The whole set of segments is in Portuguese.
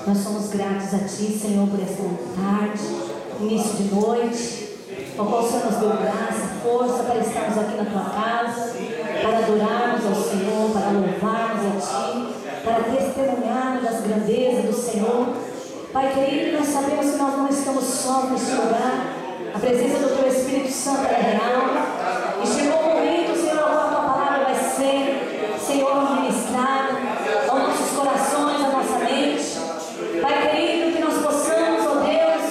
Nós somos gratos a Ti, Senhor, por esta tarde, início de noite, ao qual o Senhor nos deu graça, força para estarmos aqui na Tua casa, para adorarmos ao Senhor, para louvarmos a Ti, para testemunharmos das grandezas do Senhor. Pai querido, nós sabemos que nós não estamos só neste lugar, a presença do Teu Espírito Santo é real, e chegou o momento, Senhor, a Tua palavra vai ser, Senhor, ministrada aos nossos corações, à nossa mente. Pai querido, que nós possamos, ó Deus,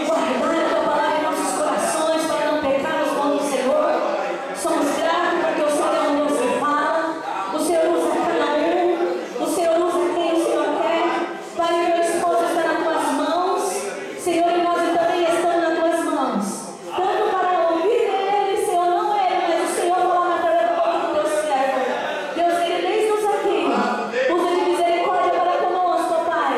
guardar a Tua palavra em nossos corações para não pecarmos contra o Senhor. Somos gratos porque o Senhor é um Deus que fala, o Senhor usa cada um, o Senhor usa quem o Senhor quer. Pai, meu esposo está nas Tuas mãos, Senhor, e nós também estamos nas Tuas mãos, tanto para ouvir Ele, Senhor, não Ele, mas o Senhor falar através da boca do Teu servo. Deus, Ele desde-nos aqui, usa de misericórdia para conosco, Pai,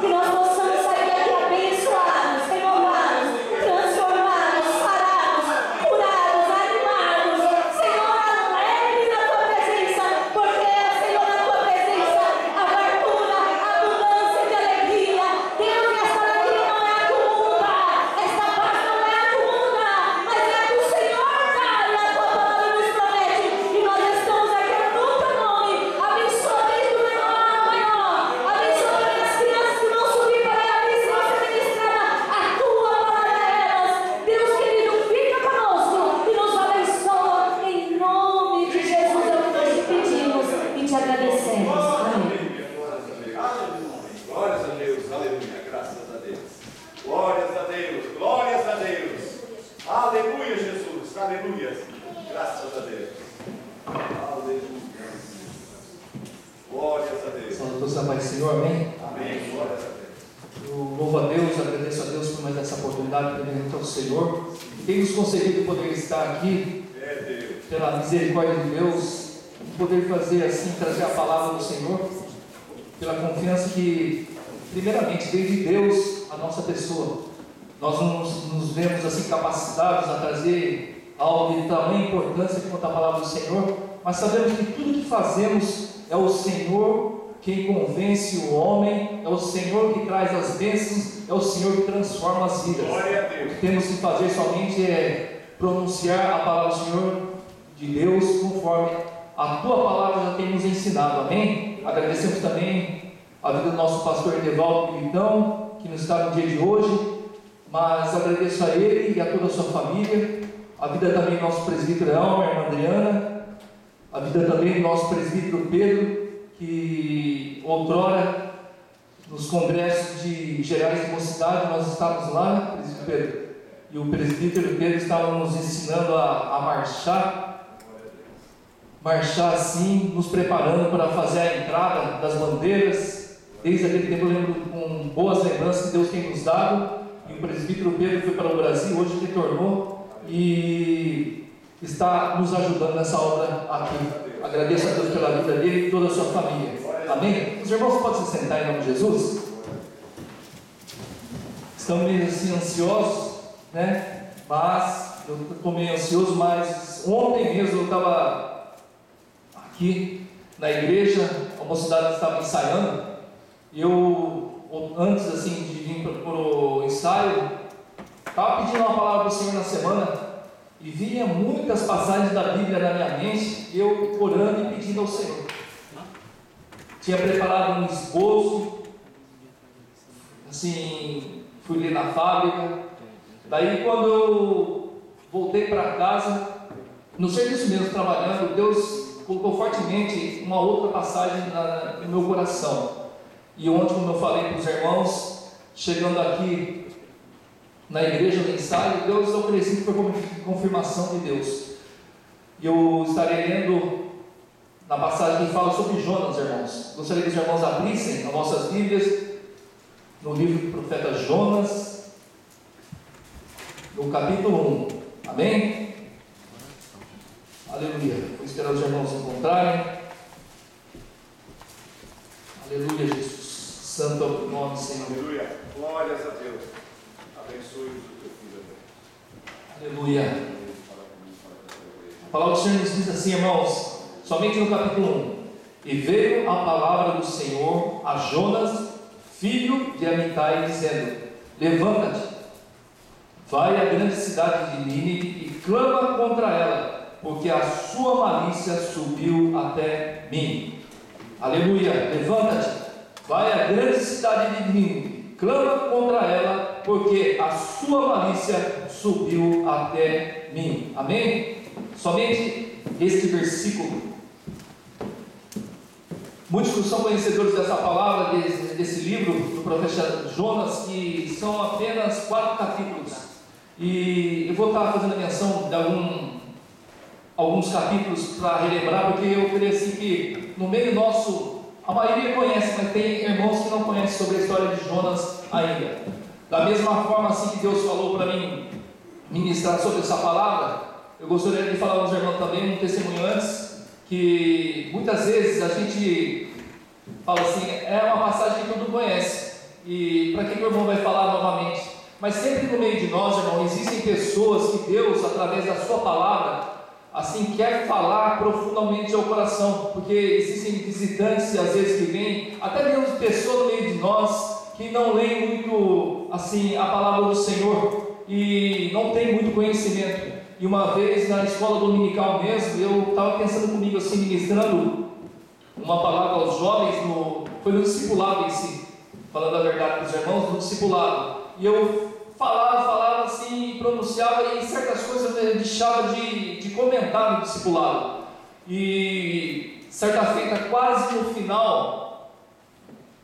que nós possamos sair daqui abençoados, renovados, transformados, sarados, curados, animados, Senhor, alegres na Tua presença, porque, Senhor, na Tua presença a fartura, a abundância de alegria. Deus, esta alegria não é a comunda, esta paz não é a comunda, mas é a que o Senhor dá, e a Tua palavra nos promete, e nós estamos aqui no Teu nome. Abençoa desde o menor ao maior, abençoa as crianças que vão subir para a missa e ser ministrada a Tua palavra a elas. Deus querido, fica conosco e nos abençoa, em nome de Jesus é o que nós te pedimos e te agradecemos. Amém. Glórias a Deus, aleluia, graças a Deus. Glórias a Deus, glórias a Deus. Aleluia, Jesus, aleluia. Graças a Deus. Aleluia. Glórias a Deus. Saudações da paz do Senhor, amém? Amém, glórias a Deus. Eu louvo a Deus, agradeço a Deus por mais essa oportunidade que vem ao Senhor, que tem nos concedido poder estar aqui, É Deus. pela misericórdia de Deus, poder fazer assim, trazer a palavra do Senhor, pela confiança que, primeiramente, veio de Deus a nossa pessoa. Nós não nos vemos assim capacitados a trazer algo de tamanha importância quanto a palavra do Senhor, mas sabemos que tudo que fazemos é o Senhor quem convence o homem, é o Senhor que traz as bênçãos, é o Senhor que transforma as vidas. Glória a O Deus. que temos que fazer somente é pronunciar a palavra do Senhor de Deus conforme a Tua palavra já tem nos ensinado, amém? Agradecemos também a vida do nosso pastor Edevaldo Militão, que não está no dia de hoje, mas agradeço a ele e a toda a sua família, a vida também do nosso presbítero Elmer, irmã Adriana, a vida também do nosso presbítero Pedro, que outrora nos congressos de gerais de mocidade nós estávamos lá, presbítero Pedro, e o presbítero Pedro estava nos ensinando a marchar assim, nos preparando para fazer a entrada das bandeiras. Desde aquele tempo eu lembro com boas lembranças que Deus tem nos dado, e o presbítero Pedro foi para o Brasil, hoje retornou e está nos ajudando nessa obra aqui. Agradeço a Deus pela vida dele e toda a sua família, amém? Os irmãos podem se sentar em nome de Jesus? Estamos meio assim ansiosos, né? Mas eu estou meio ansioso, mas ontem mesmo eu estava aqui na igreja, a mocidade estava ensaiando, e eu, antes assim de vir para o ensaio, estava pedindo uma palavra do Senhor na semana, e vinha muitas passagens da Bíblia na minha mente, e eu orando e pedindo ao Senhor. Tinha preparado um esboço, assim, fui ler na fábrica. Daí quando eu voltei para casa, no serviço mesmo trabalhando, Deus colocou fortemente uma outra passagem no meu coração. E ontem, como eu falei para os irmãos, chegando aqui na igreja do ensaio, Deus oferecido por confirmação de Deus. E eu estarei lendo na passagem que fala sobre Jonas, irmãos. Gostaria que os irmãos abrissem as vossas Bíblias no livro do profeta Jonas, no capítulo 1, amém? Aleluia. Vou esperar os irmãos encontrarem. Aleluia, Jesus. Santo é o nome, Senhor. Aleluia. Glórias a Deus. Abençoe o teu filho. Aleluia. A palavra do Senhor nos diz assim, irmãos, somente no capítulo 1. E veio a palavra do Senhor a Jonas, filho de Amitai, dizendo: levanta-te, vai à grande cidade de Nínive e clama contra ela, porque a sua malícia subiu até mim. Aleluia! Levanta-te, vai à grande cidade de Nínive, clama contra ela, porque a sua malícia subiu até mim. Amém? Somente este versículo. Muitos que são conhecedores dessa palavra, desse livro do profeta Jonas, que são apenas 4 capítulos. E eu vou estar fazendo menção de alguns capítulos para relembrar, porque eu creio assim que no meio nosso, a maioria conhece, mas tem irmãos que não conhecem sobre a história de Jonas ainda. Da mesma forma assim que Deus falou para mim ministrar sobre essa palavra, eu gostaria de falar aos irmãos também um testemunho antes, que muitas vezes a gente fala assim, é uma passagem que todo mundo conhece, e para que o irmão vai falar novamente? Mas sempre no meio de nós, irmão, existem pessoas que Deus, através da sua palavra, assim, quer falar profundamente ao coração, porque existem visitantes, às vezes, que vêm, até mesmo pessoas no meio de nós, que não leem muito, assim, a palavra do Senhor, e não tem muito conhecimento. E uma vez, na escola dominical mesmo, eu estava pensando comigo, assim, ministrando uma palavra aos jovens, foi no discipulado em si, falando a verdade para os irmãos, no discipulado, e eu falava assim, pronunciava, e certas coisas eu deixava de comentar no discipulado. E certa feita, quase no final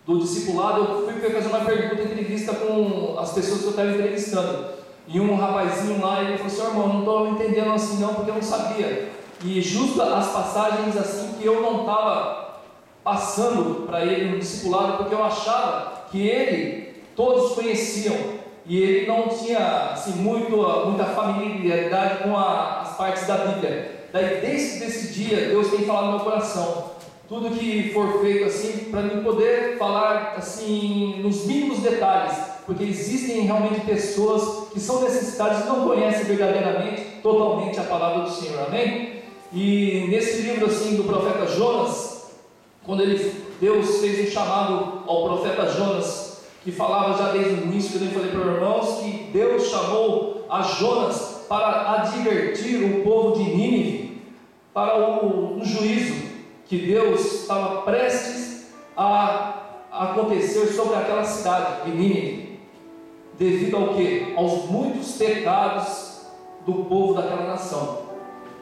do discipulado, eu fui fazer uma pergunta, entrevista com as pessoas que eu estava entrevistando, e um rapazinho lá, ele falou assim: irmão, não estou entendendo assim não, porque eu não sabia. E justo as passagens assim que eu não estava passando para ele no discipulado, porque eu achava que todos conheciam, e ele não tinha assim, muita familiaridade com as partes da Bíblia. Daí desde esse dia Deus tem falado no meu coração, tudo que for feito assim, para mim poder falar assim nos mínimos detalhes, porque existem realmente pessoas que são necessitadas e não conhecem verdadeiramente, totalmente a palavra do Senhor. Amém? E nesse livro assim do profeta Jonas, quando Deus fez um chamado ao profeta Jonas, que falava já desde o início, que eu falei para os irmãos, que Deus chamou a Jonas para advertir o povo de Nínive para um juízo que Deus estava prestes a acontecer sobre aquela cidade de Nínive, devido ao quê? Aos muitos pecados do povo daquela nação.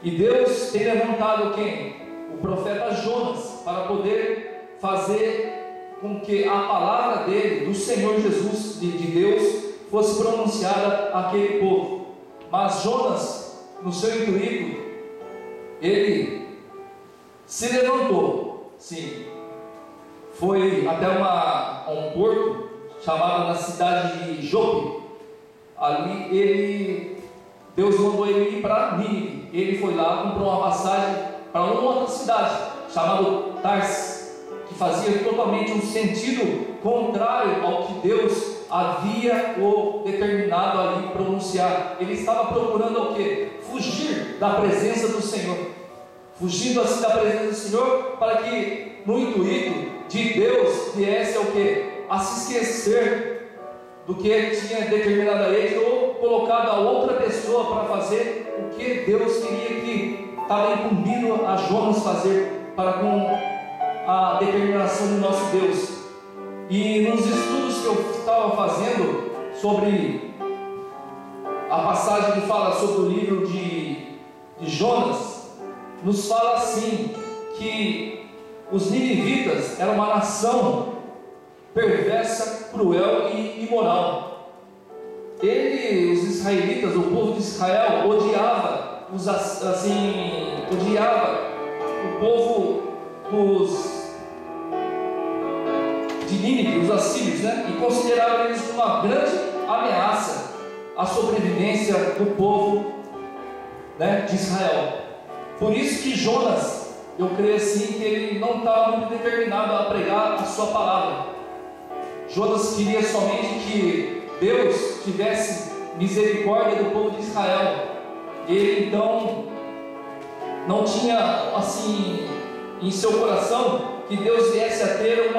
E Deus tem levantado quem? O profeta Jonas, para poder fazer com que a palavra dele, do Senhor Jesus, de Deus, fosse pronunciada àquele povo. Mas Jonas, no seu intuito, ele se levantou, sim, foi até um porto chamado na cidade de Jope. Ali Deus mandou ele ir para Nínive. Ele foi lá, comprou uma passagem para uma outra cidade chamada Tarsis, que fazia totalmente um sentido contrário ao que Deus havia determinado ali pronunciar. Ele estava procurando o quê? Fugir da presença do Senhor, fugindo assim da presença do Senhor, para que no intuito de Deus viesse o quê? A se esquecer do que ele tinha determinado a ele, ou colocado a outra pessoa para fazer o que Deus queria, que estava incumbido a Jonas fazer, para com a determinação do nosso Deus. E nos estudos que eu estava fazendo sobre a passagem que fala sobre o livro de Jonas, nos fala assim, que os ninivitas eram uma nação perversa, cruel e imoral. Os israelitas, o povo de Israel, odiava o povo de Nínive, os assírios, né? E consideravam eles uma grande ameaça à sobrevivência do povo, né, de Israel. Por isso que Jonas, eu creio assim, que ele não estava muito determinado a pregar a sua palavra. Jonas queria somente que Deus tivesse misericórdia do povo de Israel. Ele então não tinha assim em seu coração que Deus viesse a ter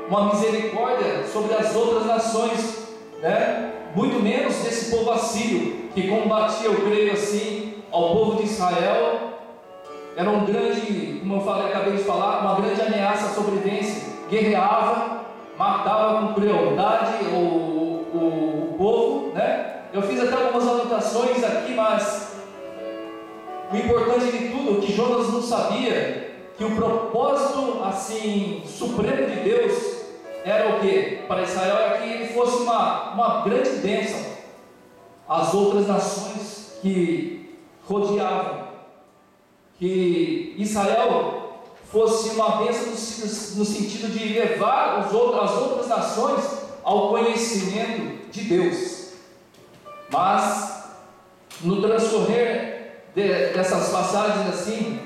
uma misericórdia sobre as outras nações, né? Muito menos desse povo assírio, que combatia, eu creio assim, ao povo de Israel. Era um grande, como eu falei, acabei de falar, uma grande ameaça à sobrevivência. Guerreava, matava com crueldade o povo, né? Eu fiz até algumas anotações aqui, mas o importante de tudo é que Jonas não sabia que o propósito assim supremo de Deus era o que? Para Israel era que ele fosse uma grande bênção às outras nações que rodeavam, que Israel fosse uma bênção no sentido de levar as outras nações ao conhecimento de Deus. Mas no transcorrer dessas passagens assim,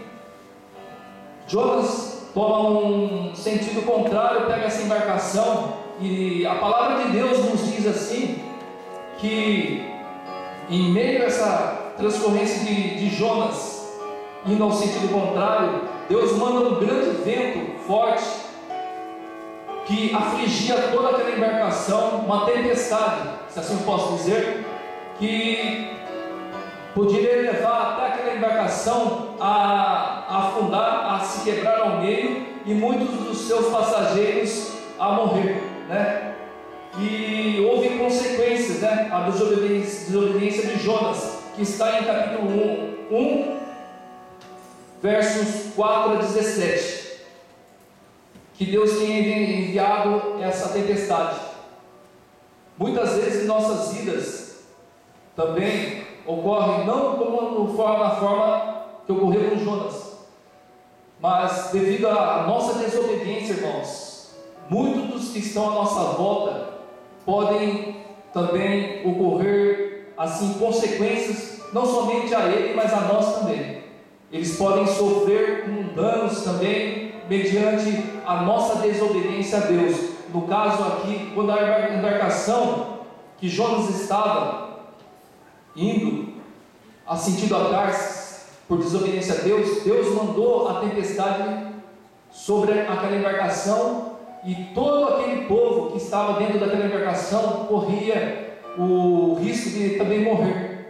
Jonas toma um sentido contrário, pega essa embarcação, e a palavra de Deus nos diz assim, que em meio a essa transcorrência de Jonas indo ao sentido contrário, Deus manda um grande vento forte que afligia toda aquela embarcação, uma tempestade, se assim eu posso dizer, que poderia levar até aquela embarcação a afundar, a se quebrar ao meio, e muitos dos seus passageiros a morrer, né? E houve consequências, né? A desobediência de Jonas, que está em capítulo 1, versos 4 a 17, que Deus tem enviado essa tempestade. Muitas vezes em nossas vidas também ocorre, não como na forma que ocorreu com Jonas, mas devido à nossa desobediência, irmãos, muitos dos que estão à nossa volta podem também ocorrer assim consequências, não somente a ele, mas a nós também. Eles podem sofrer danos também mediante a nossa desobediência a Deus. No caso aqui, quando a embarcação que Jonas estava indo a sentido a Tarsis, por desobediência a Deus, Deus mandou a tempestade sobre aquela embarcação, e todo aquele povo que estava dentro daquela embarcação corria o risco de também morrer,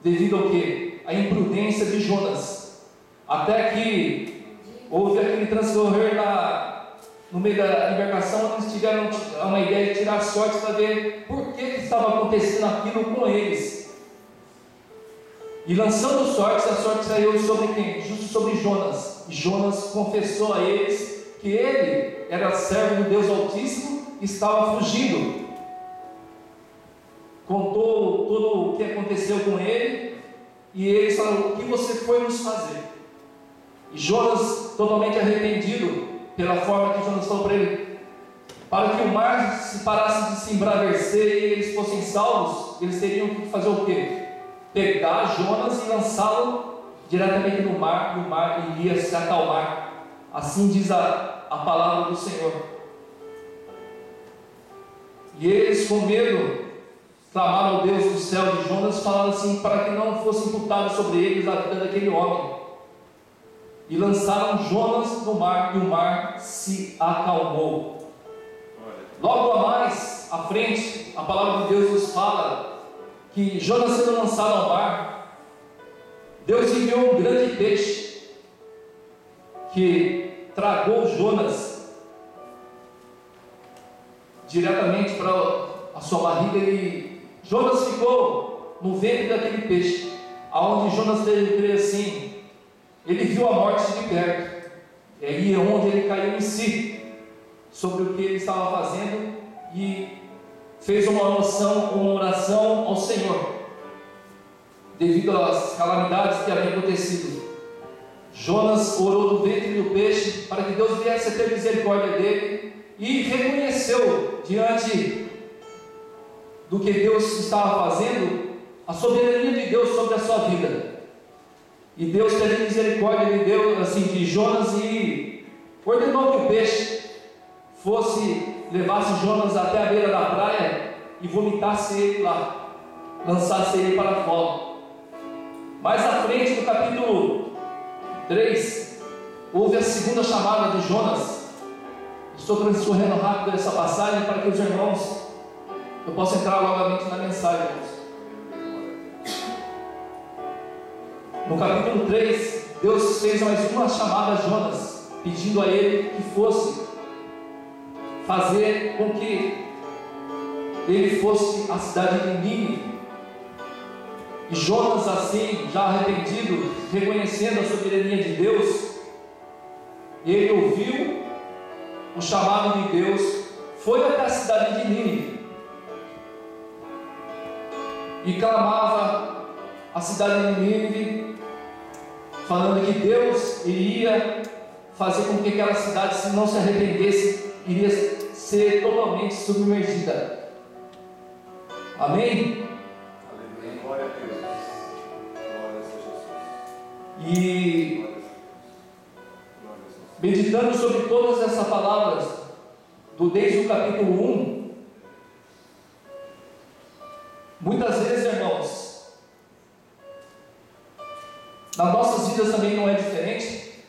devido ao que? A imprudência de Jonas, até que houve aquele transcorrer no meio da embarcação. Eles tiveram uma ideia de tirar sorte para ver por que estava acontecendo aquilo com eles, e lançando sortes, a sorte saiu sobre quem? Justo sobre Jonas. E Jonas confessou a eles que ele era servo do Deus Altíssimo e estava fugindo. Contou tudo o que aconteceu com ele, e eles falaram: o que você foi nos fazer? E Jonas, totalmente arrependido pela forma que Jonas falou para ele, para que o mar se parasse de se embravecer e eles fossem salvos, eles teriam que fazer o quê? Pegar Jonas e lançá-lo diretamente no mar, e o mar iria se acalmar. Assim diz a palavra do Senhor. E eles, com medo, clamaram ao Deus do céu de Jonas, falando assim, para que não fosse imputado sobre eles a vida daquele homem. E lançaram Jonas no mar, e o mar se acalmou. Logo a mais à frente, a palavra de Deus nos fala que Jonas, sendo lançado ao mar, Deus enviou um grande peixe que tragou Jonas diretamente para a sua barriga, e Jonas ficou no ventre daquele peixe, aonde Jonas teve que crer assim, ele viu a morte de perto, e aí é onde ele caiu em si sobre o que ele estava fazendo, e fez uma oração ao Senhor, devido às calamidades que haviam acontecido. Jonas orou do ventre do peixe para que Deus viesse a ter misericórdia dele, e reconheceu diante do que Deus estava fazendo, a soberania de Deus sobre a sua vida. E Deus teve misericórdia de Deus, assim, de Jonas, e ordenou que o peixe levasse Jonas até a beira da praia e vomitasse ele lá, lançasse ele para fora. Mais à frente, no capítulo 3, houve a segunda chamada de Jonas, Estou transcorrendo rápido essa passagem para que os irmãos, eu possa entrar novamente na mensagem. No capítulo 3, Deus fez mais uma chamada a Jonas, pedindo a ele que fosse fazer com que ele fosse à cidade de Nínive. E Jonas, assim, já arrependido, reconhecendo a soberania de Deus, ele ouviu o chamado de Deus, foi até a cidade de Nínive e clamava a cidade de Nínive, falando que Deus iria fazer com que aquela cidade, se não se arrependesse, iria ser totalmente submergida. Amém? Aleluia. Glória a Deus. Glória a Jesus. E meditando sobre todas essas palavras, desde o capítulo 1, muitas vezes, irmãos, nas nossas vidas também não é diferente.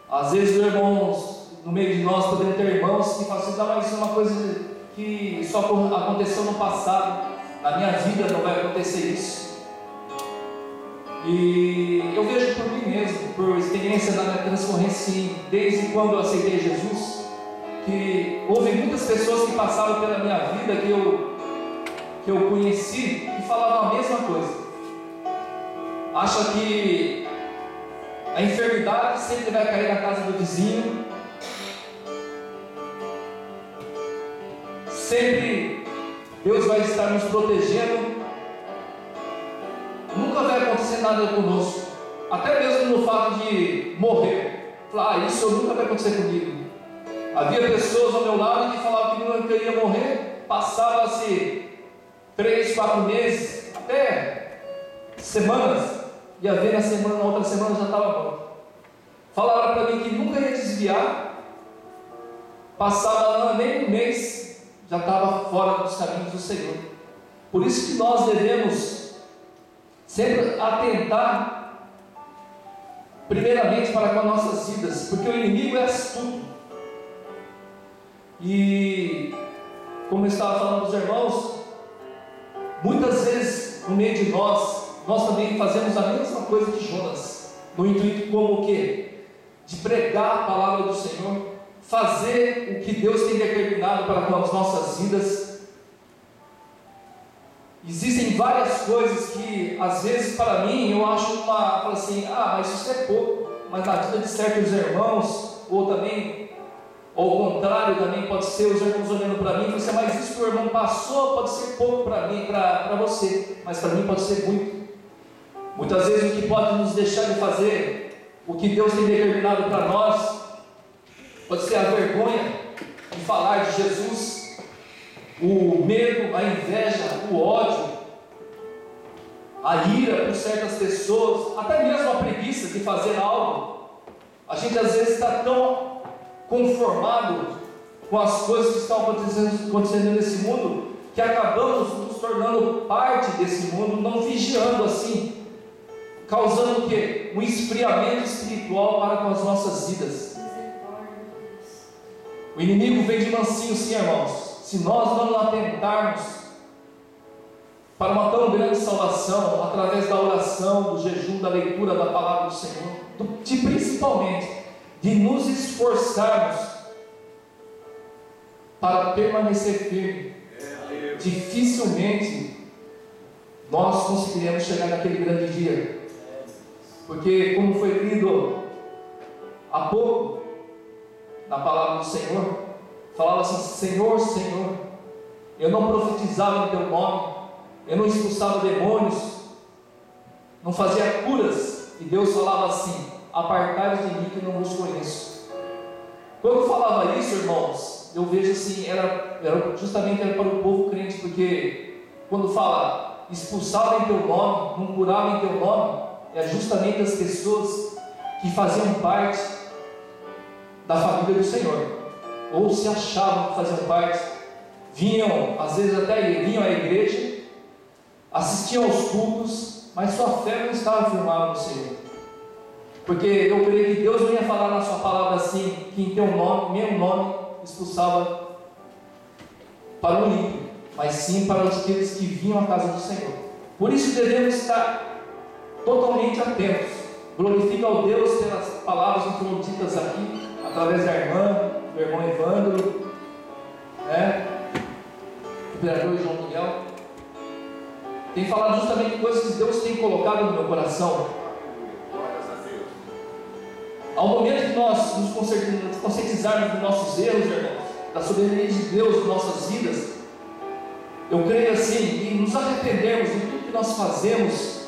Às vezes, irmãos, no meio de nós podemos ter irmãos que falam assim: não, mas isso é uma coisa que só aconteceu no passado, na minha vida não vai acontecer isso. E eu vejo por mim mesmo, por experiência da minha transcorrência, desde quando eu aceitei Jesus, que houve muitas pessoas que passaram pela minha vida, que eu conheci, e falavam a mesma coisa. Acha que a enfermidade sempre vai cair na casa do vizinho, sempre Deus vai estar nos protegendo, nunca vai acontecer nada conosco, até mesmo no fato de morrer. Falar: isso nunca vai acontecer comigo. Havia pessoas ao meu lado que falavam que não queria morrer, passava-se 3, 4 meses, até semanas, ia ver na semana, na outra semana já estava bom. Falaram para mim que nunca ia desviar, passava nem um mês, já estava fora dos caminhos do Senhor. Por isso que nós devemos sempre atentar primeiramente para com as nossas vidas, porque o inimigo é astuto. E como eu estava falando para os irmãos, muitas vezes no meio de nós também fazemos a mesma coisa que Jonas, no intuito como o quê? De pregar a palavra do Senhor, fazer o que Deus tem determinado para com as nossas vidas. Existem várias coisas que, às vezes, para mim, eu acho falo assim: mas isso é pouco, mas na vida de certos irmãos, ou também, ou ao contrário, também pode ser os irmãos olhando para mim e falam assim: mas isso que o irmão passou pode ser pouco para mim, para você, mas para mim pode ser muito. Muitas vezes o que pode nos deixar de fazer o que Deus tem determinado para nós, pode ser a vergonha de falar de Jesus, o medo, a inveja, o ódio, a ira por certas pessoas, até mesmo a preguiça de fazer algo. A gente às vezes está tão conformado com as coisas que estão acontecendo nesse mundo, que acabamos nos tornando parte desse mundo, não vigiando assim, causando o quê? Um esfriamento espiritual para com as nossas vidas. O inimigo vem de mansinho, sim, irmãos. Se nós não atentarmos para uma tão grande salvação, através da oração, do jejum, da leitura da palavra do Senhor, principalmente de nos esforçarmos para permanecer firme, dificilmente nós conseguiremos chegar naquele grande dia. Porque, como foi lido há pouco na palavra do Senhor, falava assim: Senhor, Senhor, eu não profetizava em teu nome, eu não expulsava demônios, não fazia curas, e Deus falava assim: apartai-vos de mim que não vos conheço. Quando falava isso, irmãos, eu vejo assim, era justamente para o povo crente, porque quando fala expulsava em teu nome, não curava em teu nome, é justamente as pessoas que faziam parte da família do Senhor, ou se achavam que faziam parte, vinham, às vezes até vinham à igreja, assistiam aos cultos, mas sua fé não estava firmada no Senhor. Porque eu creio que Deus não ia falar na sua palavra assim, que em teu nome, meu nome, expulsava para o ímpio, mas sim para aqueles que vinham à casa do Senhor. Por isso devemos estar totalmente atentos. Glorifica ao Deus pelas palavras que foram ditas aqui, através da irmã, do irmão Evandro, do vereador João Miguel. Tem falado justamente coisas que Deus tem colocado no meu coração. Ao momento que nós nos conscientizarmos dos nossos erros, irmãos, da soberania de Deus em nossas vidas, eu creio assim, e nos arrependermos de tudo que nós fazemos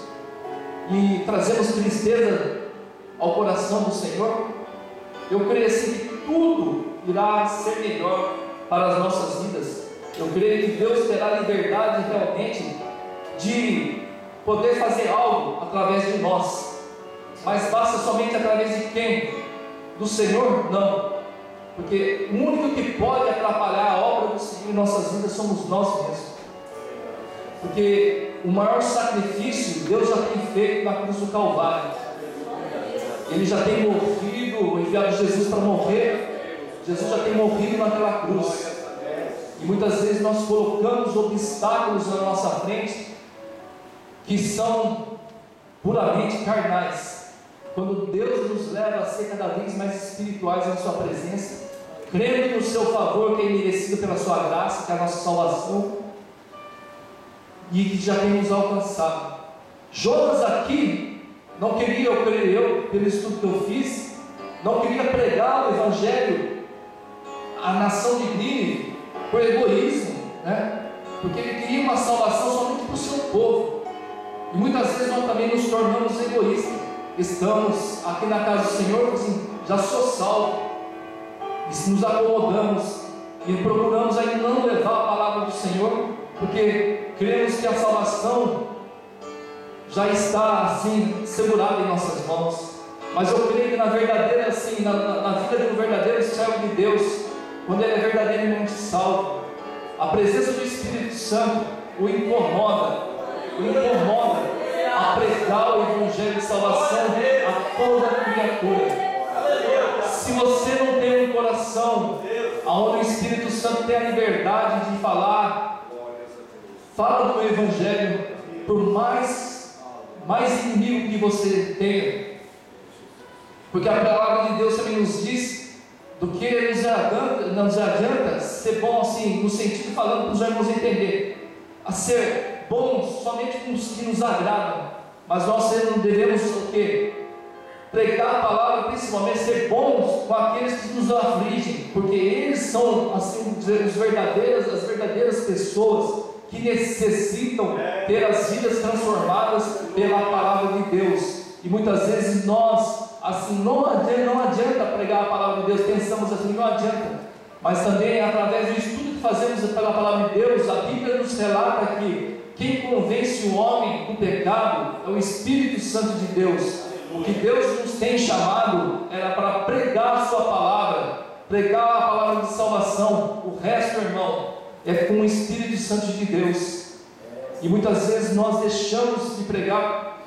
e trazemos tristeza ao coração do Senhor, eu creio assim que tudo irá ser melhor para as nossas vidas. Eu creio que Deus terá liberdade realmente de poder fazer algo através de nós. Mas basta somente através de quem? Do Senhor? Não. Porque o único que pode atrapalhar a obra do Senhor em nossas vidas somos nós mesmos. Porque o maior sacrifício Deus já tem feito na cruz do Calvário. Ele já tem morrido, enviado Jesus para morrer. Jesus já tem morrido naquela cruz. E muitas vezes nós colocamos obstáculos na nossa frente que são puramente carnais. Quando Deus nos leva a ser cada vez mais espirituais na sua presença, crendo no seu favor que é merecido pela sua graça, que é a nossa salvação, e que já tem nos alcançado. Jonas aqui não queria, eu creio, pelo estudo que eu fiz, não queria pregar o Evangelho à nação de Nínive por egoísmo, porque ele queria uma salvação somente para o seu povo. E muitas vezes nós também nos tornamos egoístas. Estamos aqui na casa do Senhor, assim, já sou salvo, e nos acomodamos e procuramos ainda não levar a palavra do Senhor, porque cremos que a salvação já está assim segurada em nossas mãos. Mas eu creio que na verdadeira, assim, na vida do verdadeiro servo de Deus, quando ele é verdadeiramente salvo, a presença do Espírito Santo o incomoda a pregar o Evangelho de salvação a toda criatura. Se você não tem um coração onde o Espírito Santo tem a liberdade de falar, fala do Evangelho, por mais inimigo que você tenha, porque a palavra de Deus também nos diz do que nos adianta ser bom assim, no sentido falando para os irmãos entender, a ser bons somente com os que nos agradam, mas nós não devemos o quê? Pregar a palavra, principalmente ser bons com aqueles que nos afligem, porque eles são assim as verdadeiras pessoas que necessitam ter as vidas transformadas pela palavra de Deus. E muitas vezes nós assim não adianta pregar a palavra de Deus, pensamos assim, não adianta, mas também através do estudo que fazemos pela palavra de Deus, a Bíblia nos relata que quem convence o homem do pecado é o Espírito Santo de Deus. O que Deus nos tem chamado era para pregar a sua palavra, pregar a palavra de salvação. O resto, irmão, é com o Espírito Santo de Deus. E muitas vezes nós deixamos de pregar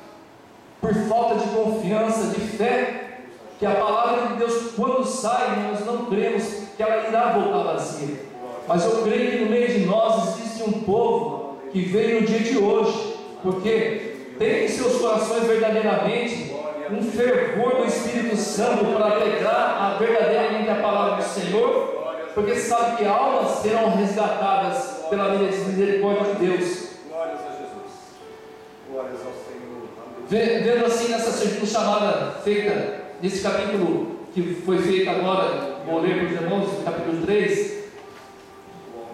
por falta de confiança, de fé, que a palavra de Deus, quando sai, nós não cremos que ela irá voltar vazia. Mas eu creio que no meio de nós existe um povo que veio no dia de hoje, porque tem em seus corações verdadeiramente um fervor do Espírito Santo para pregar verdadeiramente a palavra do Senhor, porque sabe que almas serão resgatadas pela misericórdia de Deus. Glórias a Jesus. Glórias ao Senhor. Vendo assim nessa segunda chamada feita nesse capítulo que foi feito agora, vou ler para os irmãos, no capítulo 3,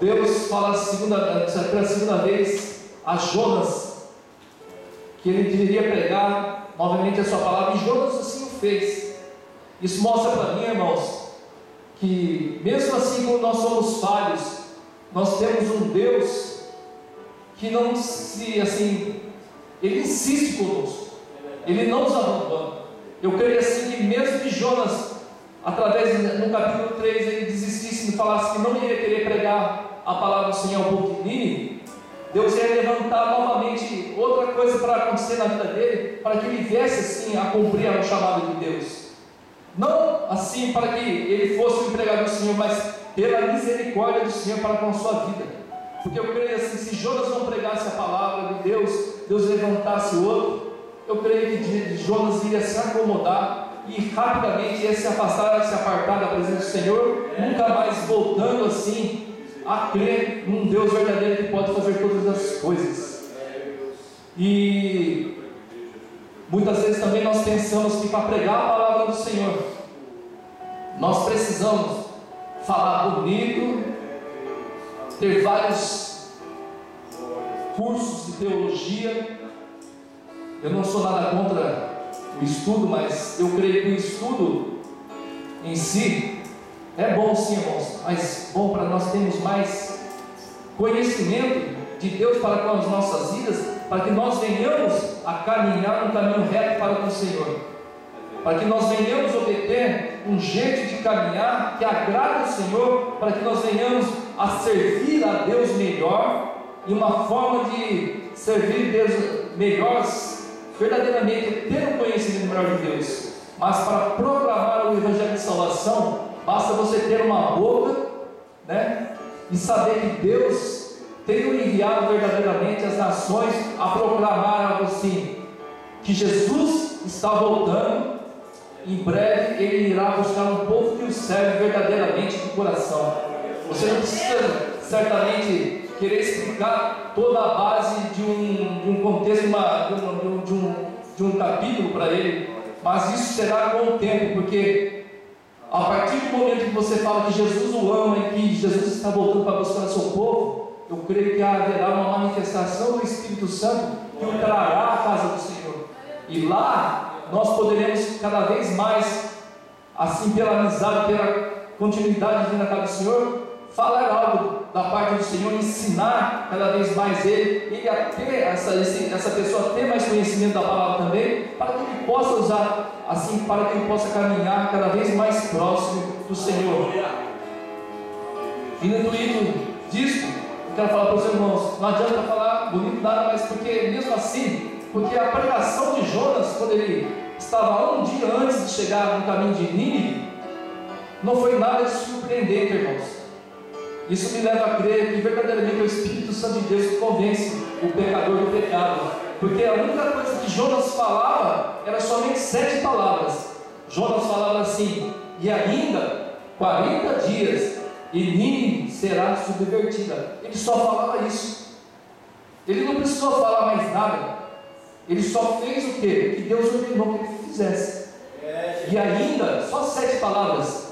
Deus fala pela segunda vez a Jonas que ele deveria pregar novamente a sua palavra, e Jonas assim o fez. Isso mostra para mim, irmãos, que mesmo assim, quando nós somos falhos, nós temos um Deus que não se assim, ele insiste conosco, ele não nos abandona. Eu creio assim que mesmo que Jonas, através no capítulo 3, ele desistisse e falasse que não iria querer pregar a palavra do Senhor ao povo de Nínive, Deus ia levantar novamente outra coisa para acontecer na vida dele, para que ele viesse assim a cumprir o chamado de Deus. Não assim para que ele fosse o empregado do Senhor, mas pela misericórdia do Senhor para com a sua vida. Porque eu creio assim, se Jonas não pregasse a palavra de Deus, Deus levantasse outro, eu creio que Jonas iria se acomodar e rapidamente ia se afastar, se apartar da presença do Senhor, nunca mais voltando assim a crer num Deus verdadeiro que pode fazer todas as coisas. E muitas vezes também nós pensamos que para pregar a palavra do Senhor, nós precisamos falar bonito, ter vários cursos de teologia. Eu não sou nada contra o estudo, mas eu creio que o estudo em si é bom sim, irmãos, mas bom para nós termos mais conhecimento de Deus para com as nossas vidas, para que nós venhamos a caminhar no caminho reto para com o Senhor, para que nós venhamos obter um jeito de caminhar que agrade o Senhor, para que nós venhamos a servir a Deus melhor, e uma forma de servir Deus melhor, verdadeiramente ter um conhecimento melhor de Deus. Mas para proclamar o Evangelho de salvação, basta você ter uma boca, né? E saber que Deus tem enviado verdadeiramente as nações a proclamar algo assim, que Jesus está voltando, em breve Ele irá buscar um povo que o serve verdadeiramente de coração. Você não precisa certamente querer explicar toda a base de um contexto, de um capítulo para ele, mas isso será com o tempo, porque a partir do momento que você fala que Jesus o ama e que Jesus está voltando para buscar o seu povo, eu creio que haverá uma manifestação do Espírito Santo que o trará à casa do Senhor, e lá nós poderemos cada vez mais, assim pela amizade, pela continuidade de vir na casa do Senhor, falar algo da parte do Senhor, ensinar cada vez mais ele a ter essa pessoa ter mais conhecimento da palavra também, para que ele possa usar assim, para que ele possa caminhar cada vez mais próximo do Senhor. E no intuito disso, eu quero falar para os irmãos, não adianta falar bonito nada, mas porque mesmo assim, porque a pregação de Jonas, quando ele estava um dia antes de chegar no caminho de Nínive, não foi nada de surpreendente, irmãos. Isso me leva a crer que verdadeiramente é o Espírito Santo de Deus que convence o pecador do pecado, porque a única coisa que Jonas falava era somente 7 palavras. Jonas falava assim: e ainda 40 dias e Nínive será subvertida. Ele só falava isso, ele não precisou falar mais nada, ele só fez o que Deus ordenou que ele fizesse. E ainda, só 7 palavras.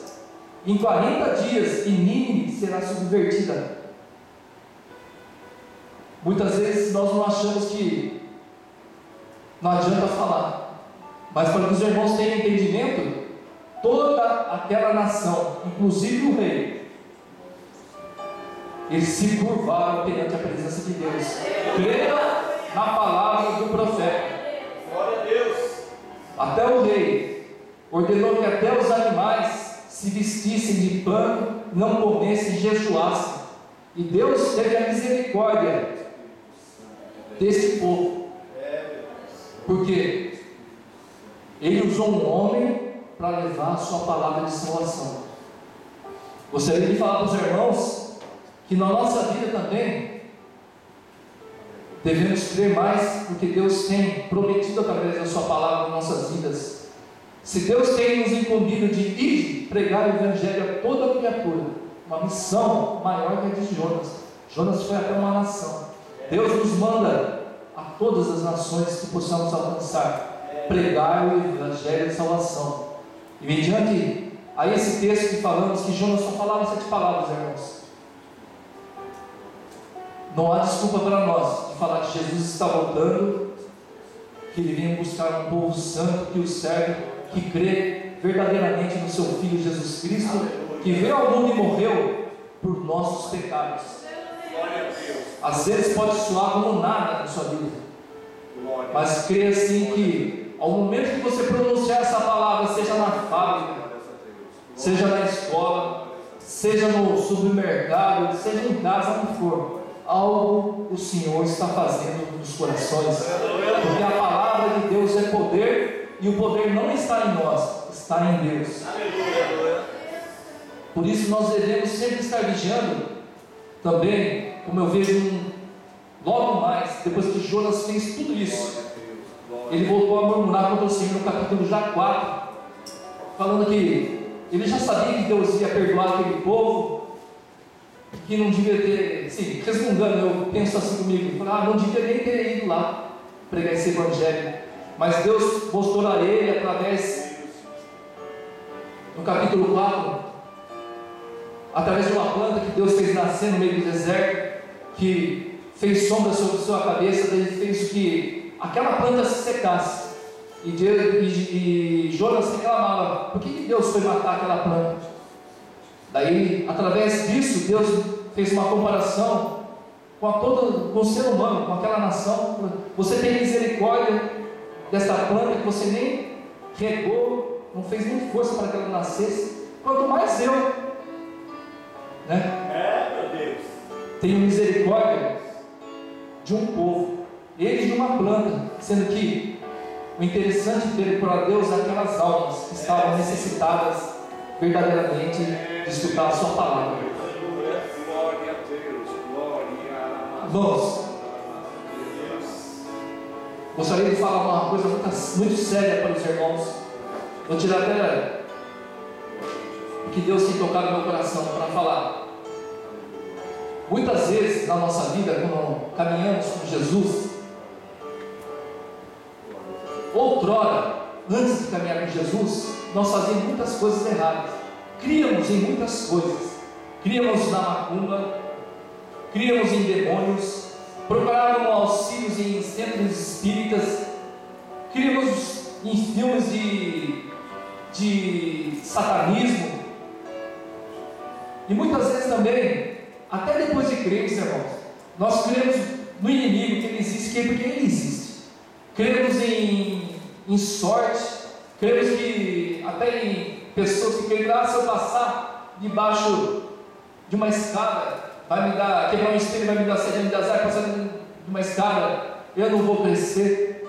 Em 40 dias, e Nínive será subvertida. Muitas vezes nós não achamos que não adianta falar, mas para que os irmãos tenham entendimento, toda aquela nação, inclusive o rei, eles se curvaram perante a presença de Deus. Creia na palavra do profeta. Glória a Deus. Até o rei ordenou que até os animais se vestissem de pano, não comessem, jejuassem. E Deus teve a misericórdia desse povo, porque Ele usou um homem para levar a sua palavra de salvação. Gostaria de falar para os irmãos que na nossa vida também devemos crer mais, porque Deus tem prometido através da sua palavra em nossas vidas. Se Deus tem nos incumbido de ir pregar o Evangelho a toda criatura, uma missão maior que a de Jonas. Jonas foi até uma nação. Deus nos manda a todas as nações que possamos alcançar, pregar o Evangelho de salvação. E mediante a esse texto que falamos, que Jonas só falava 7 palavras, irmãos, não há desculpa para nós de falar que Jesus está voltando, que Ele vem buscar um povo santo que o serve, que crê verdadeiramente no seu Filho Jesus Cristo, que veio ao mundo e morreu por nossos pecados. Às vezes pode soar como nada na sua vida, mas creia assim que ao momento que você pronunciar essa palavra, seja na fábrica, seja na escola, seja no supermercado, seja em casa, onde for, algo o Senhor está fazendo nos corações, porque a palavra de Deus é poder, e o poder não está em nós, está em Deus. Por isso nós devemos sempre estar vigiando também, como eu vejo logo mais, depois que Jonas fez tudo isso, ele voltou a murmurar contra o Senhor no capítulo já 4, falando que ele já sabia que Deus ia perdoar aquele povo, que não devia ter, sim, resmungando, eu penso assim comigo, não devia nem ter ido lá pregar esse evangelho, mas Deus mostrou a ele através, no capítulo 4, através de uma planta que Deus fez nascer no meio do deserto, que fez sombra sobre sua cabeça, ele fez que aquela planta se secasse, e Jonas reclamava, por que Deus foi matar aquela planta? Daí, através disso, Deus fez uma comparação com o ser humano, com aquela nação. Você tem misericórdia dessa planta que você nem regou, não fez nem força para que ela nascesse, quanto mais eu, né? Meu Deus. Tenho misericórdia de um povo, ele de uma planta, sendo que o interessante dele para Deus é aquelas almas que estavam necessitadas verdadeiramente de escutar a sua palavra. Glória a Deus, glória a Irmãos, gostaria de falar uma coisa muito séria para os irmãos. Vou tirar até o que Deus tem tocado no meu coração para falar. Muitas vezes na nossa vida, quando caminhamos com Jesus, outrora, antes de caminhar com Jesus, nós fazíamos muitas coisas erradas, críamos em muitas coisas, críamos na macumba, críamos em demônios, procurávamos auxílios em centros espíritas, críamos em filmes de satanismo, e muitas vezes também, até depois de crentes, irmãos, nós cremos no inimigo, que ele existe, porque ele existe, cremos em sorte, cremos que até em pessoas que creem, se eu passar debaixo de uma escada, vai me dar, quebrar um espelho, vai me dar sede, vai me dar azar, passar de uma escada, eu não vou crescer.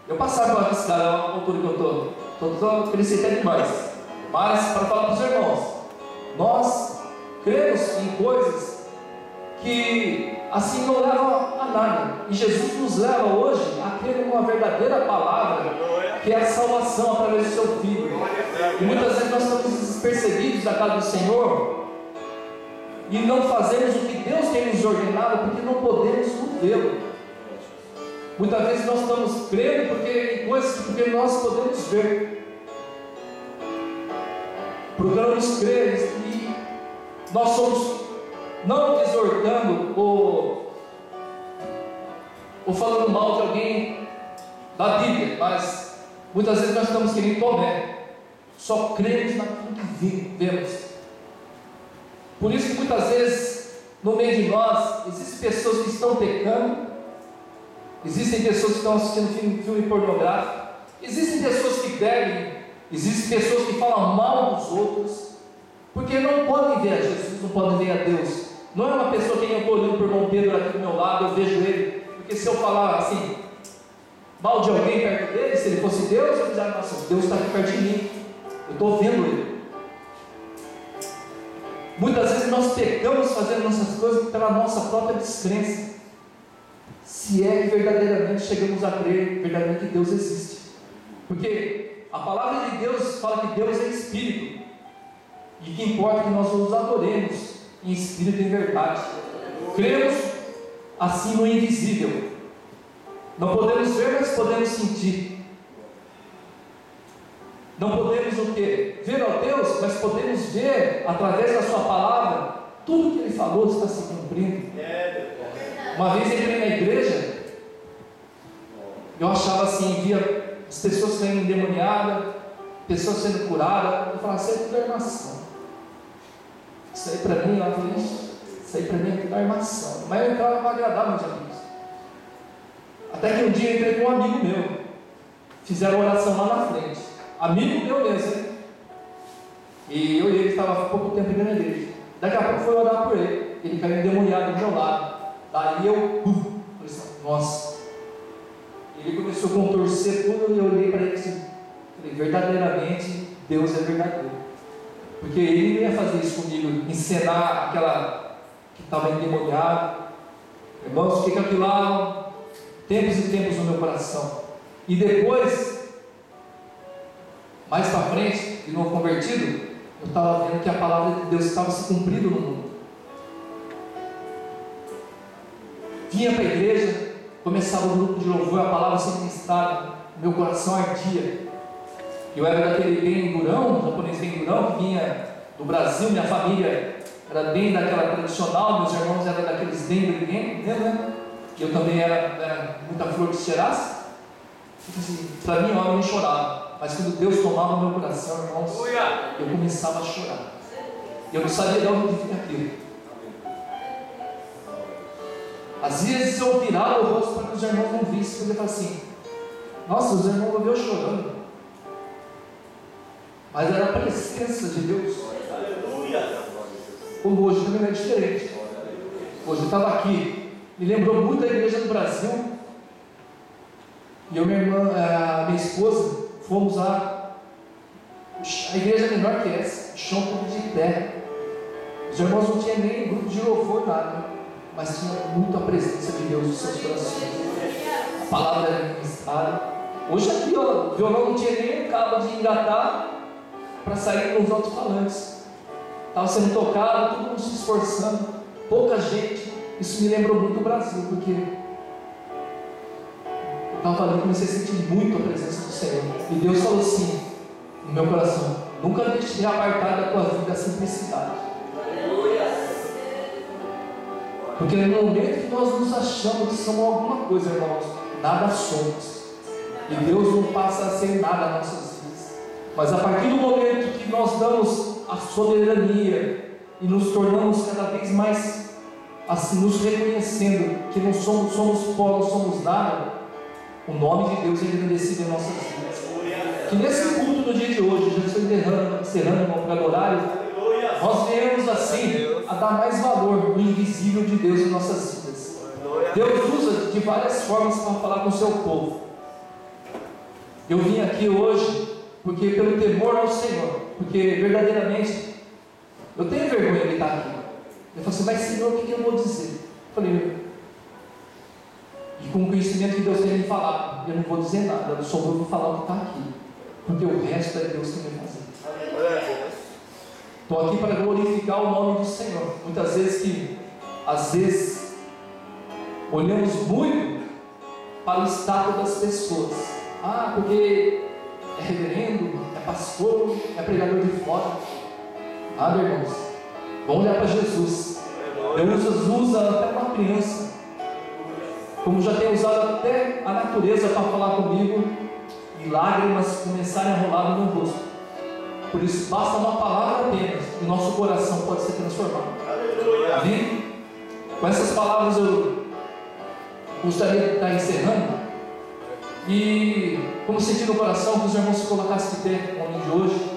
Eu passava por uma escada, a altura que eu estou, cresci até demais. Mas, para falar para os irmãos, nós cremos em coisas que assim não levam a nada, e Jesus nos leva hoje a crer numa verdadeira palavra, que é a salvação através do seu Filho. E muitas vezes nós estamos despercebidos da casa do Senhor e não fazemos o que Deus tem nos ordenado, porque não podemos vê-lo. Muitas vezes nós estamos crendo em coisas porque nós podemos ver, procuramos crer, e nós somos não exortando ou falando mal de alguém da Bíblia, mas muitas vezes nós estamos querendo Tomé, só cremos naquilo que vemos. Por isso que muitas vezes no meio de nós existem pessoas que estão pecando, existem pessoas que estão assistindo filme pornográfico, existem pessoas que bebem, existem pessoas que falam mal dos outros, porque não podem ver a Jesus, não podem ver a Deus. Não é uma pessoa que eu estou olhando para o irmão Pedro aqui do meu lado, eu vejo ele, porque se eu falar assim, mal de alguém perto dele, se ele fosse Deus, eu dizer, nossa, Deus está aqui perto de mim, eu estou vendo ele. Muitas vezes nós pecamos fazendo nossas coisas pela nossa própria descrença, se é que verdadeiramente chegamos a crer verdadeiramente que Deus existe, porque a palavra de Deus fala que Deus é Espírito, e que importa que nós nos adoremos em espírito e em verdade. Cremos assim no invisível, não podemos ver, mas podemos sentir. Não podemos o quê? Ver ao Deus, mas podemos ver através da sua palavra tudo que Ele falou está se cumprindo. Uma vez entrei na igreja, eu achava assim, via as pessoas sendo endemoniadas, pessoas sendo curadas, eu falava, isso é tudo armação. Isso aí para mim, eu falei, isso aí para mim é tudo armação. Mas eu entrava para agradar meus amigos. Até que um dia eu entrei com um amigo meu, fizeram oração lá na frente, amigo meu mesmo, hein? E ele estava há pouco tempo indo na igreja. Daqui a pouco foi orar por ele, ele caiu endemoniado do meu lado. Daí eu, falei assim, nossa. Ele começou a contorcer tudo e eu olhei para ele assim, falei, verdadeiramente, Deus é verdadeiro. Porque ele não ia fazer isso comigo, encenar aquela que estava endemoniada. Irmãos, fiquei com aquilo lá tempos e tempos no meu coração. E depois, mais para frente, de novo convertido, eu estava vendo que a palavra de Deus estava se cumprindo no mundo. Vinha para a igreja, começava o grupo de louvor, a palavra se ministrava, meu coração ardia. Eu era daquele bem durão, japonês bem durão, que vinha do Brasil, minha família era bem daquela tradicional, meus irmãos eram daqueles bem briguentos, né? Eu também era muita flor que se cheirasse. Assim, para mim, eu não chorava, mas quando Deus tomava o meu coração, irmãos, eu começava a chorar. Eu não sabia de onde vinha aquilo. Às vezes eu virava o rosto para que os irmãos não vissem, porque eu falava assim, nossa, os irmãos me viram chorando. Mas era a presença de Deus. Como hoje também não é diferente. Hoje eu estava aqui, me lembrou muito da igreja do Brasil. E eu, minha irmã, a minha esposa, fomos a igreja menor que essa, chão todo de terra. Os irmãos não tinham nem grupo de louvor, nada, mas tinha muito a presença de Deus nos seus corações. A palavra era ministrada. Hoje aqui, ó, o violão não tinha nem cabo de engatar para sair nos alto-falantes. Estava sendo tocado, todo mundo se esforçando, pouca gente. Isso me lembrou muito o Brasil, porque eu estava ali e comecei a sentir muito a presença do Senhor. E Deus falou assim no meu coração: nunca deixe de apartar da tua vida a simplicidade. Porque no momento que nós nos achamos que somos alguma coisa, irmãos, nada somos. E Deus não passa a ser nada nas nossas vidas. Mas a partir do momento que nós damos a soberania e nos tornamos cada vez mais assim, nos reconhecendo que não somos pó, não somos nada, o nome de Deus é engrandecido em nossas vidas. Que nesse culto do dia de hoje, já estou encerrando o horário, nós venhamos assim a dar mais valor no invisível de Deus em nossas vidas. Deus usa de várias formas para falar com o seu povo. Eu vim aqui hoje porque pelo temor ao Senhor, porque verdadeiramente eu tenho vergonha de estar aqui. Eu falei assim, mas Senhor, o que eu vou dizer? Eu falei, e com o conhecimento que Deus tem me falado, eu não vou dizer nada, eu só vou falar o que está aqui, porque o resto é Deus que vai fazer. Estou aqui para glorificar o nome do Senhor. Muitas vezes às vezes, olhamos muito para o status das pessoas. Ah, porque é reverendo, é pastor, é pregador de fora. Ah, meus irmãos, vamos olhar para Jesus. Deus usa até uma criança, como já tem usado até a natureza para falar comigo, e lágrimas começarem a rolar no meu rosto. Por isso, basta uma palavra apenas, e nosso coração pode ser transformado. Amém? Com essas palavras eu gostaria de estar encerrando. E como senti no coração que os irmãos se colocassem de pé no momento de hoje.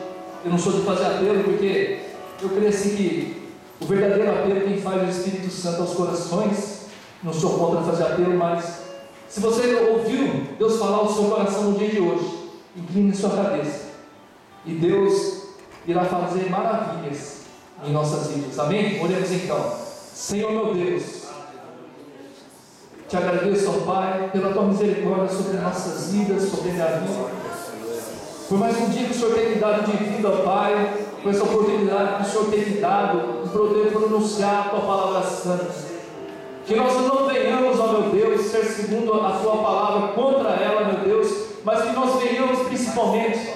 Eu não sou de fazer apelo, porque eu creio assim que o verdadeiro apelo quem faz é o Espírito Santo aos corações. Não sou contra fazer apelo, mas se você ouviu Deus falar ao seu coração no dia de hoje, incline sua cabeça. E Deus irá fazer maravilhas em nossas vidas. Amém? Oremos então. Senhor meu Deus, te agradeço, ó Pai, pela tua misericórdia sobre nossas vidas, sobre a minha vida. Por mais um dia que o Senhor tem me dado de vida, ó Pai, por essa oportunidade que o Senhor tem me dado de poder pronunciar a tua palavra santa. Que nós não venhamos, ó meu Deus, ser segundo a tua palavra contra ela, meu Deus, mas que nós venhamos principalmente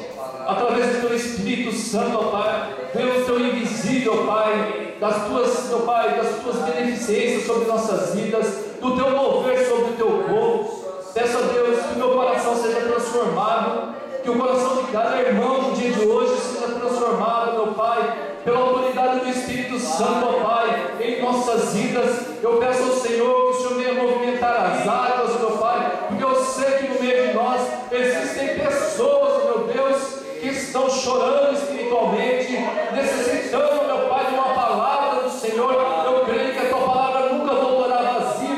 através do teu Espírito Santo, ó Pai, ver o teu invisível, ó Pai, das tuas beneficências sobre nossas vidas, do teu mover sobre o teu povo. Peço a Deus que o meu coração seja transformado, que o coração de cada irmão no dia de hoje seja transformado, meu Pai, pela autoridade do Espírito Santo, ó Pai, em nossas vidas. Eu peço ao Senhor que o Senhor venha movimentar as águas, meu Pai, porque eu sei que no meio de nós existem pessoas, meu Deus, que estão chorando espiritualmente, necessitando, meu Pai, de uma palavra do Senhor. Eu creio que a tua palavra nunca voltará vazia,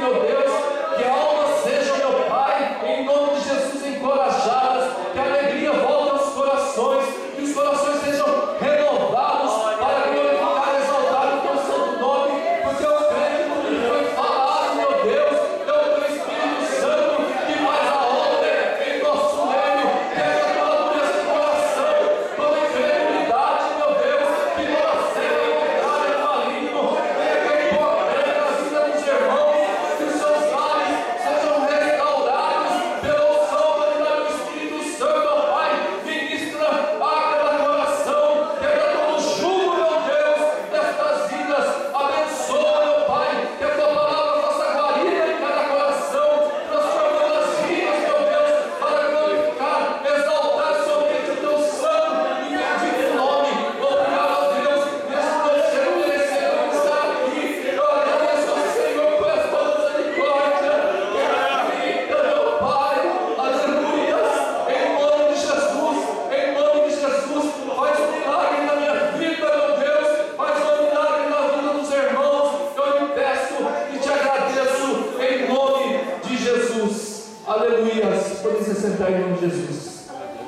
entrar em nome de Jesus. Aleluia.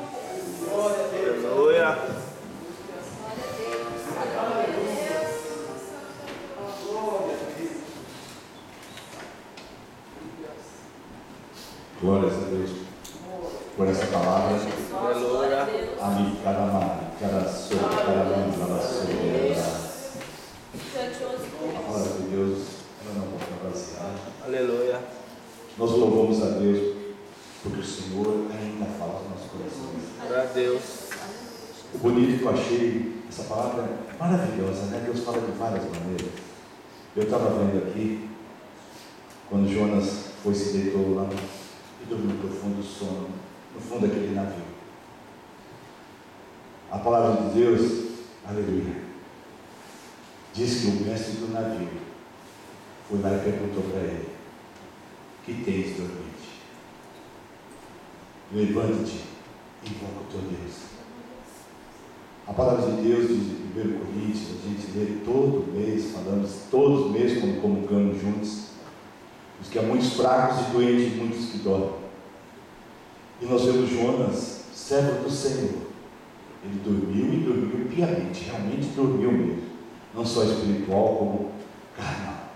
Glórias a Deus por essa palavra. Aleluia. Amém. Cada soul, cada mão, cada soul. A palavra de Deus, ela não volta vazia. Aleluia. Nós louvamos a Deus porque o Senhor ainda fala aos nossos corações. Glória a Deus. O bonito que eu achei, essa palavra é maravilhosa, né? Deus fala de várias maneiras. Eu estava vendo aqui, quando Jonas foi se deitou lá e dormiu no profundo sono, no fundo daquele navio. A palavra de Deus, aleluia, diz que o mestre do navio foi lá e perguntou para ele: que tens dormido? Levante-te e invoca o teu Deus. A palavra de Deus diz em 1 Coríntios, a gente lê todo mês, falamos todos os meses quando comungamos juntos, diz que há muitos fracos e doentes, muitos que dormem. E nós vemos Jonas, servo do Senhor. Ele dormiu e dormiu piamente, realmente dormiu mesmo, não só espiritual como carnal.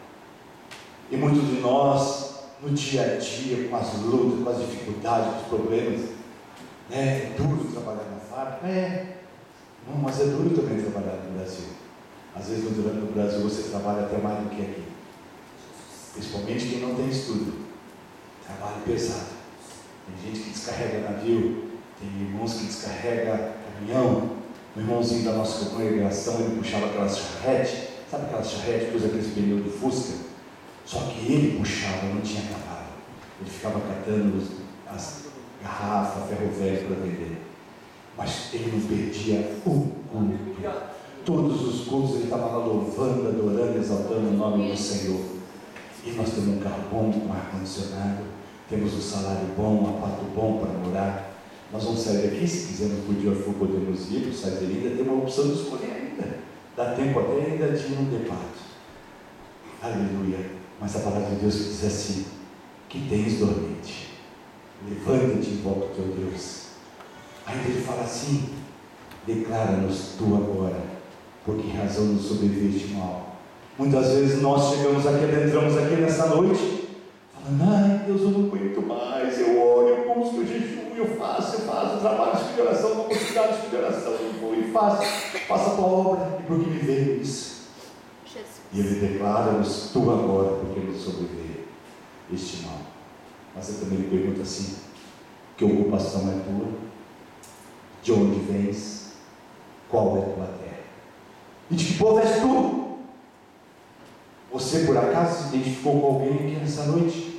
E muitos de nós, no dia a dia, com as lutas, com as dificuldades, com os problemas, é duro trabalhar na fábrica, não, mas é duro também trabalhar no Brasil. Às vezes no Brasil você trabalha até mais do que aqui, principalmente quem não tem estudo, trabalho pesado. Tem gente que descarrega navio, tem irmãos que descarrega caminhão. Um irmãozinho da nossa congregação, ele puxava aquelas charrete, sabe aquelas charrete que usa aqueles pneus do Fusca? Só que ele puxava, não tinha cavalo. Ele ficava catando as garrafas, ferro velho para vender. Mas ele não perdia um culto. Todos os cultos ele estava lá louvando, adorando, exaltando o nome do Senhor. E nós temos um carro bom, com ar-condicionado, temos um salário bom, um quarto bom para morar. Nós vamos sair daqui, se quisermos por dia for, podemos ir para o site ainda, tem uma opção de escolher ainda. Dá tempo até ainda de ir no debate. Aleluia. Mas a palavra de Deus diz assim: que tens dormente, levanta-te e invoca o teu Deus. Ainda ele fala assim: declara-nos tu agora, por que razão nos sobreveste mal. Muitas vezes nós chegamos aqui, adentramos aqui nessa noite, falando: ai Deus, eu não aguento mais, eu oro, eu busco, eu jejuo, eu faço trabalho de oração, não consigo de oração, eu vou e faço a tua obra, e por que me veio isso? E ele declara-nos tu agora, porque nos sobreveio este mal. Mas ele também pergunta assim: que ocupação é tua? De onde vens? Qual é a tua terra? E de que povo és tu? Você por acaso se identificou com alguém aqui nessa noite?